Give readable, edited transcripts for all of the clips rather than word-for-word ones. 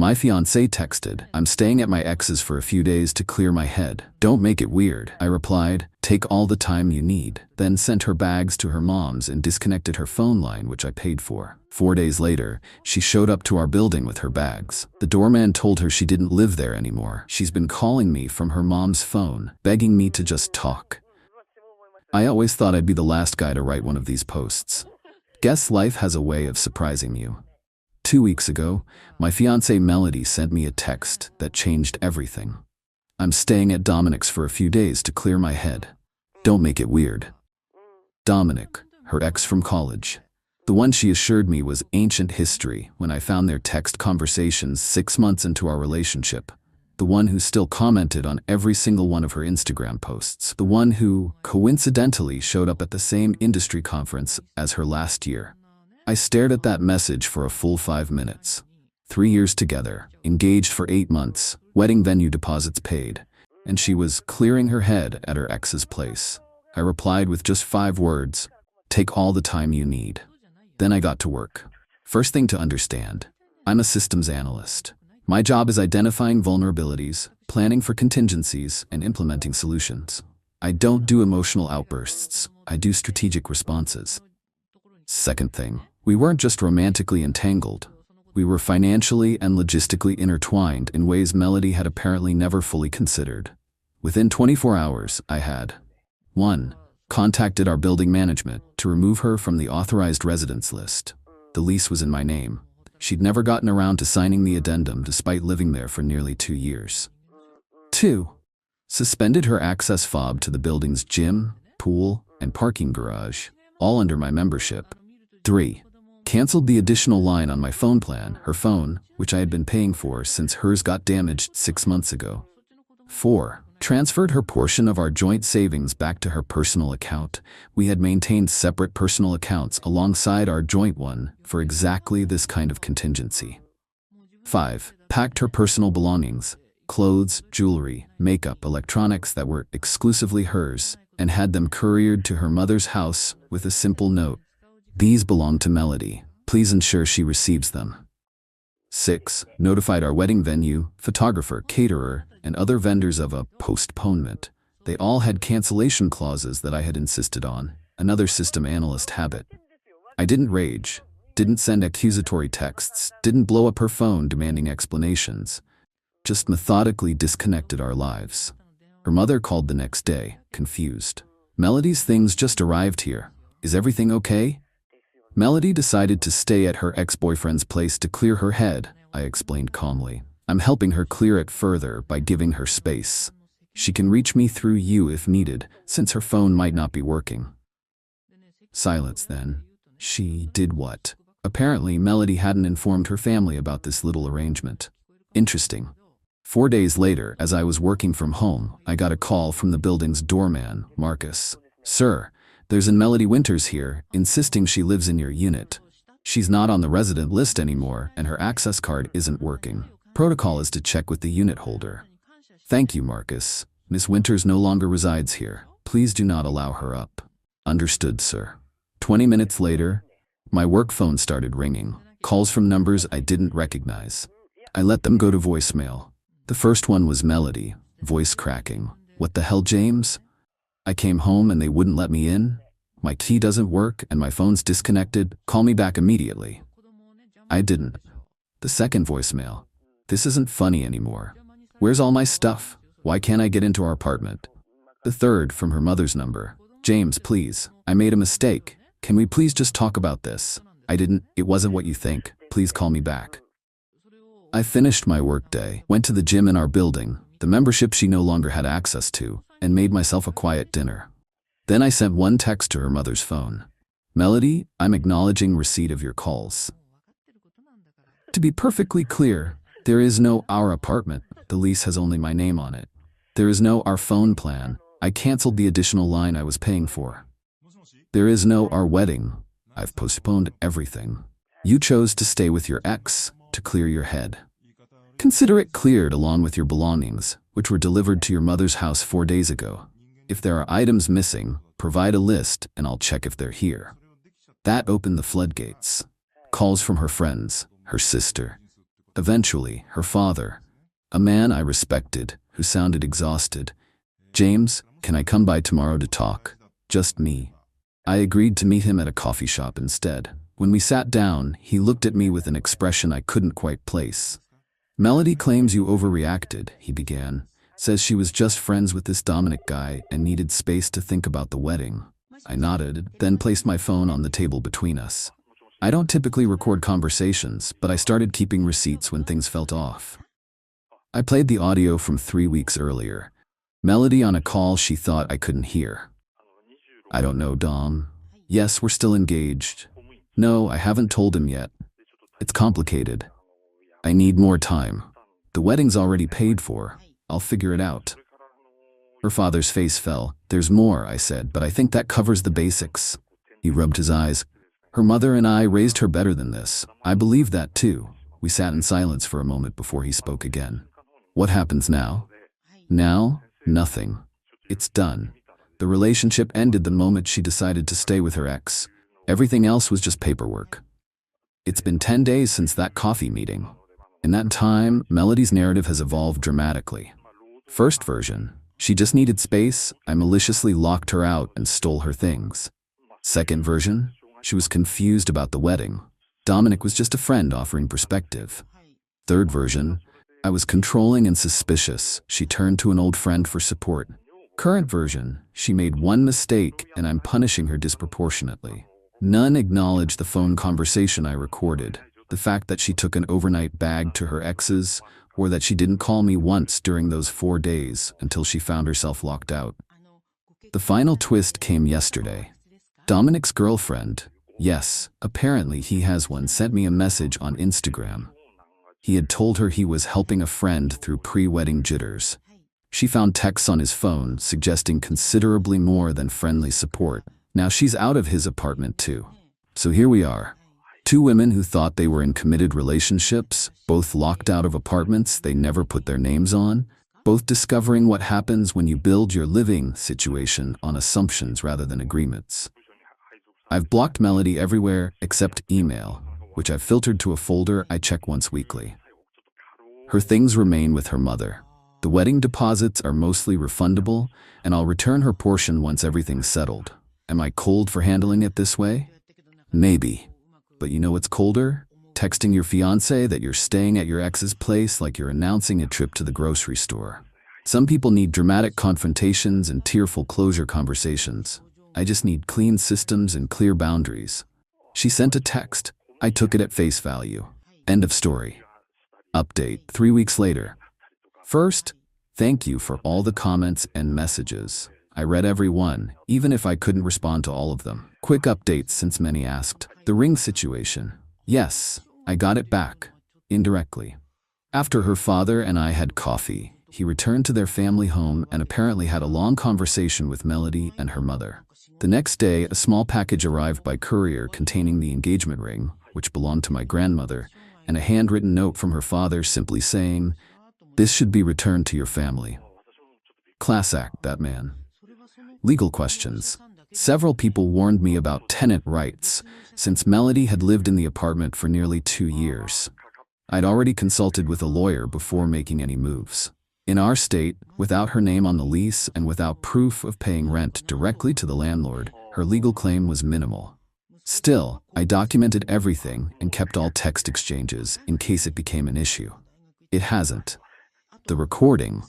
My fiancé texted, "I'm staying at my ex's for a few days to clear my head." "Don't make it weird," I replied. "Take all the time you need." Then sent her bags to her mom's and disconnected her phone line, which I paid for. 4 days later, she showed up to our building with her bags. The doorman told her she didn't live there anymore. She's been calling me from her mom's phone, begging me to just talk. I always thought I'd be the last guy to write one of these posts. Guess life has a way of surprising you. 2 weeks ago, my fiancée Melody sent me a text that changed everything. "I'm staying at Dominic's for a few days to clear my head. Don't make it weird." Dominic, her ex from college. The one she assured me was ancient history when I found their text conversations 6 months into our relationship. The one who still commented on every single one of her Instagram posts. The one who, coincidentally, showed up at the same industry conference as her last year. I stared at that message for a full 5 minutes. 3 years together, engaged for 8 months, wedding venue deposits paid, and she was clearing her head at her ex's place. I replied with just 5 words, "Take all the time you need." Then I got to work. First thing to understand, I'm a systems analyst. My job is identifying vulnerabilities, planning for contingencies, and implementing solutions. I don't do emotional outbursts, I do strategic responses. Second thing, we weren't just romantically entangled. We were financially and logistically intertwined in ways Melody had apparently never fully considered. Within 24 hours, I had 1. Contacted our building management to remove her from the authorized residence list. The lease was in my name. She'd never gotten around to signing the addendum despite living there for nearly 2 years. 2. Suspended her access fob to the building's gym, pool, and parking garage, all under my membership. 3. Canceled the additional line on my phone plan, her phone, which I had been paying for since hers got damaged 6 months ago. 4. Transferred her portion of our joint savings back to her personal account. We had maintained separate personal accounts alongside our joint one for exactly this kind of contingency. 5. Packed her personal belongings, clothes, jewelry, makeup, electronics that were exclusively hers, and had them couriered to her mother's house with a simple note. "These belong to Melody. Please ensure she receives them." 6. Notified our wedding venue, photographer, caterer, and other vendors of a postponement. They all had cancellation clauses that I had insisted on, another system analyst habit. I didn't rage, didn't send accusatory texts, didn't blow up her phone demanding explanations. Just methodically disconnected our lives. Her mother called the next day, confused. "Melody's things just arrived here. Is everything okay?" Melody decided to stay at her ex-boyfriend's place to clear her head, I explained calmly. "I'm helping her clear it further by giving her space. She can reach me through you if needed, since her phone might not be working." Silence then. She did what? Apparently, Melody hadn't informed her family about this little arrangement. Interesting. 4 days later, as I was working from home, I got a call from the building's doorman, Marcus. "Sir, there's an Melody Winters here, insisting she lives in your unit. She's not on the resident list anymore, and her access card isn't working. Protocol is to check with the unit holder." "Thank you, Marcus. Miss Winters no longer resides here. Please do not allow her up." "Understood, sir." 20 minutes later, my work phone started ringing, calls from numbers I didn't recognize. I let them go to voicemail. The first one was Melody, voice cracking. "What the hell, James? I came home and they wouldn't let me in. My key doesn't work and my phone's disconnected. Call me back immediately." I didn't. The second voicemail. "This isn't funny anymore. Where's all my stuff? Why can't I get into our apartment?" The third, from her mother's number. "James, please. I made a mistake. Can we please just talk about this? It wasn't what you think. Please call me back." I finished my workday, went to the gym in our building, the membership she no longer had access to, and made myself a quiet dinner. Then I sent one text to her mother's phone. "Melody, I'm acknowledging receipt of your calls. To be perfectly clear, there is no our apartment. The lease has only my name on it. There is no our phone plan. I canceled the additional line I was paying for. There is no our wedding. I've postponed everything. You chose to stay with your ex to clear your head. Consider it cleared along with your belongings, which were delivered to your mother's house 4 days ago. If there are items missing, provide a list and I'll check if they're here." That opened the floodgates. Calls from her friends, her sister. Eventually, her father, a man I respected, who sounded exhausted. "James, can I come by tomorrow to talk? Just me." I agreed to meet him at a coffee shop instead. When we sat down, he looked at me with an expression I couldn't quite place. "Melody claims you overreacted," he began. "Says she was just friends with this Dominic guy and needed space to think about the wedding." I nodded, then placed my phone on the table between us. I don't typically record conversations, but I started keeping receipts when things felt off. I played the audio from 3 weeks earlier. Melody on a call she thought I couldn't hear. "I don't know, Dom. Yes, we're still engaged. No, I haven't told him yet. It's complicated. I need more time. The wedding's already paid for. I'll figure it out." Her father's face fell. "There's more," I said, "but I think that covers the basics." He rubbed his eyes. "Her mother and I raised her better than this. I believe that too." We sat in silence for a moment before he spoke again. "What happens now?" "Now? Nothing. It's done. The relationship ended the moment she decided to stay with her ex. Everything else was just paperwork." It's been 10 days since that coffee meeting. In that time, Melody's narrative has evolved dramatically. First version: she just needed space, I maliciously locked her out and stole her things. Second version: she was confused about the wedding. Dominic was just a friend offering perspective. Third version: I was controlling and suspicious. She turned to an old friend for support. Current version: she made one mistake and I'm punishing her disproportionately. None acknowledged the phone conversation I recorded, the fact that she took an overnight bag to her ex's, or that she didn't call me once during those 4 days until she found herself locked out. The final twist came yesterday. Dominic's girlfriend, yes, apparently he has one, sent me a message on Instagram. He had told her he was helping a friend through pre-wedding jitters. She found texts on his phone suggesting considerably more than friendly support. Now she's out of his apartment too. So here we are. 2 women who thought they were in committed relationships, both locked out of apartments they never put their names on, both discovering what happens when you build your living situation on assumptions rather than agreements. I've blocked Melody everywhere except email, which I've filtered to a folder I check once weekly. Her things remain with her mother. The wedding deposits are mostly refundable, and I'll return her portion once everything's settled. Am I cold for handling it this way? Maybe. But you know what's colder? Texting your fiancé that you're staying at your ex's place like you're announcing a trip to the grocery store. Some people need dramatic confrontations and tearful closure conversations. I just need clean systems and clear boundaries. She sent a text. I took it at face value. End of story. Update 3 weeks later. First, thank you for all the comments and messages. I read every one, even if I couldn't respond to all of them. Quick updates since many asked. The ring situation. Yes, I got it back. Indirectly. After her father and I had coffee, he returned to their family home and apparently had a long conversation with Melody and her mother. The next day, a small package arrived by courier containing the engagement ring, which belonged to my grandmother, and a handwritten note from her father simply saying, "This should be returned to your family." Class act, that man. Legal questions. Several people warned me about tenant rights, since Melody had lived in the apartment for nearly 2 years. I'd already consulted with a lawyer before making any moves. In our state, without her name on the lease and without proof of paying rent directly to the landlord, her legal claim was minimal. Still, I documented everything and kept all text exchanges in case it became an issue. It hasn't. The recording.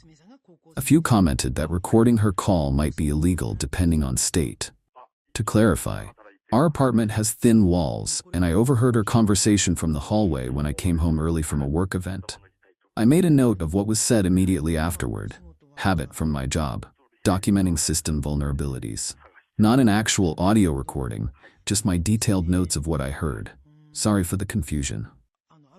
A few commented that recording her call might be illegal depending on state. To clarify, our apartment has thin walls, and I overheard her conversation from the hallway when I came home early from a work event. I made a note of what was said immediately afterward. Habit from my job. Documenting system vulnerabilities. Not an actual audio recording, just my detailed notes of what I heard. Sorry for the confusion.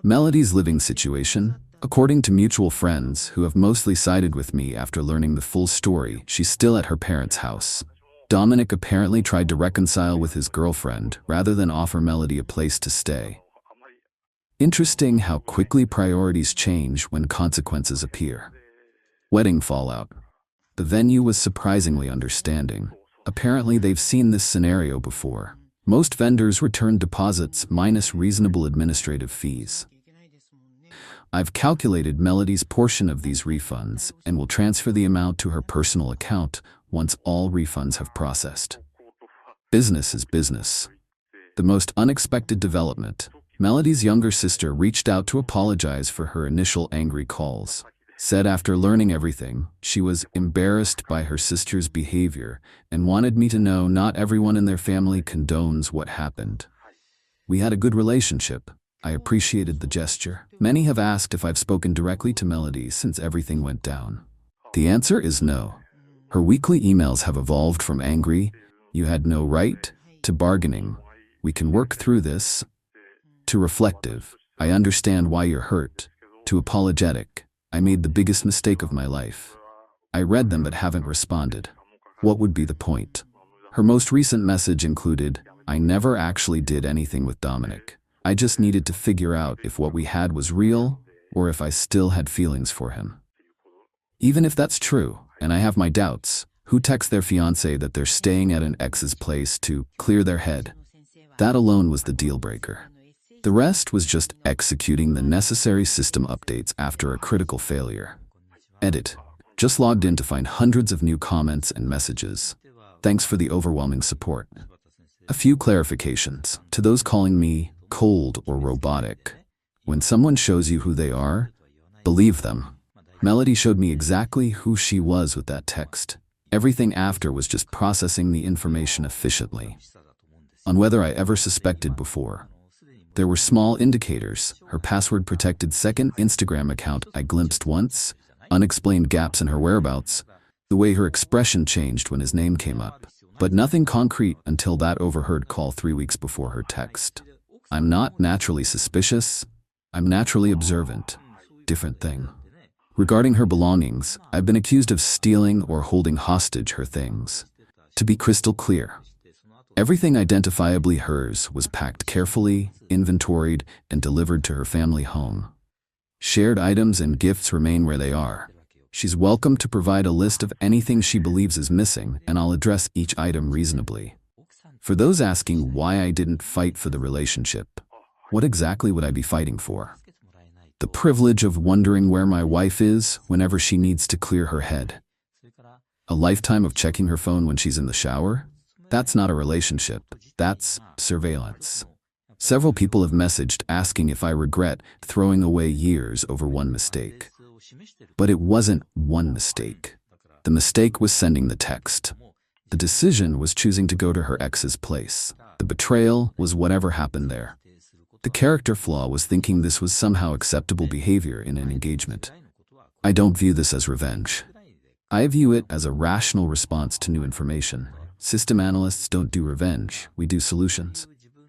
Melody's living situation. According to mutual friends who have mostly sided with me after learning the full story, she's still at her parents' house. Dominic apparently tried to reconcile with his girlfriend rather than offer Melody a place to stay. Interesting how quickly priorities change when consequences appear. Wedding fallout. The venue was surprisingly understanding. Apparently they've seen this scenario before. Most vendors return deposits minus reasonable administrative fees. I've calculated Melody's portion of these refunds and will transfer the amount to her personal account once all refunds have processed. Business is business. The most unexpected development. Melody's younger sister reached out to apologize for her initial angry calls. Said after learning everything, she was embarrassed by her sister's behavior and wanted me to know not everyone in their family condones what happened. We had a good relationship. I appreciated the gesture. Many have asked if I've spoken directly to Melody since everything went down. The answer is no. Her weekly emails have evolved from angry, "You had no right," to bargaining, "We can work through this," to reflective, "I understand why you're hurt," to apologetic, "I made the biggest mistake of my life." I read them but haven't responded. What would be the point? Her most recent message included, "I never actually did anything with Dominic. I just needed to figure out if what we had was real or if I still had feelings for him." Even if that's true, and I have my doubts, who texts their fiancé that they're staying at an ex's place to clear their head? That alone was the deal breaker. The rest was just executing the necessary system updates after a critical failure. Edit. Just logged in to find hundreds of new comments and messages. Thanks for the overwhelming support. A few clarifications. To those calling me cold or robotic, when someone shows you who they are, believe them. Melody showed me exactly who she was with that text. Everything after was just processing the information efficiently. On whether I ever suspected before. There were small indicators, her password-protected second Instagram account I glimpsed once, unexplained gaps in her whereabouts, the way her expression changed when his name came up, but nothing concrete until that overheard call 3 weeks before her text. I'm not naturally suspicious, I'm naturally observant. Different thing. Regarding her belongings, I've been accused of stealing or holding hostage her things. To be crystal clear, everything identifiably hers was packed carefully, inventoried, and delivered to her family home. Shared items and gifts remain where they are. She's welcome to provide a list of anything she believes is missing, and I'll address each item reasonably. For those asking why I didn't fight for the relationship, what exactly would I be fighting for? The privilege of wondering where my wife is whenever she needs to clear her head. A lifetime of checking her phone when she's in the shower? That's not a relationship, that's surveillance. Several people have messaged asking if I regret throwing away years over one mistake. But it wasn't one mistake. The mistake was sending the text. The decision was choosing to go to her ex's place. The betrayal was whatever happened there. The character flaw was thinking this was somehow acceptable behavior in an engagement. I don't view this as revenge. I view it as a rational response to new information. System analysts don't do revenge, we do solutions.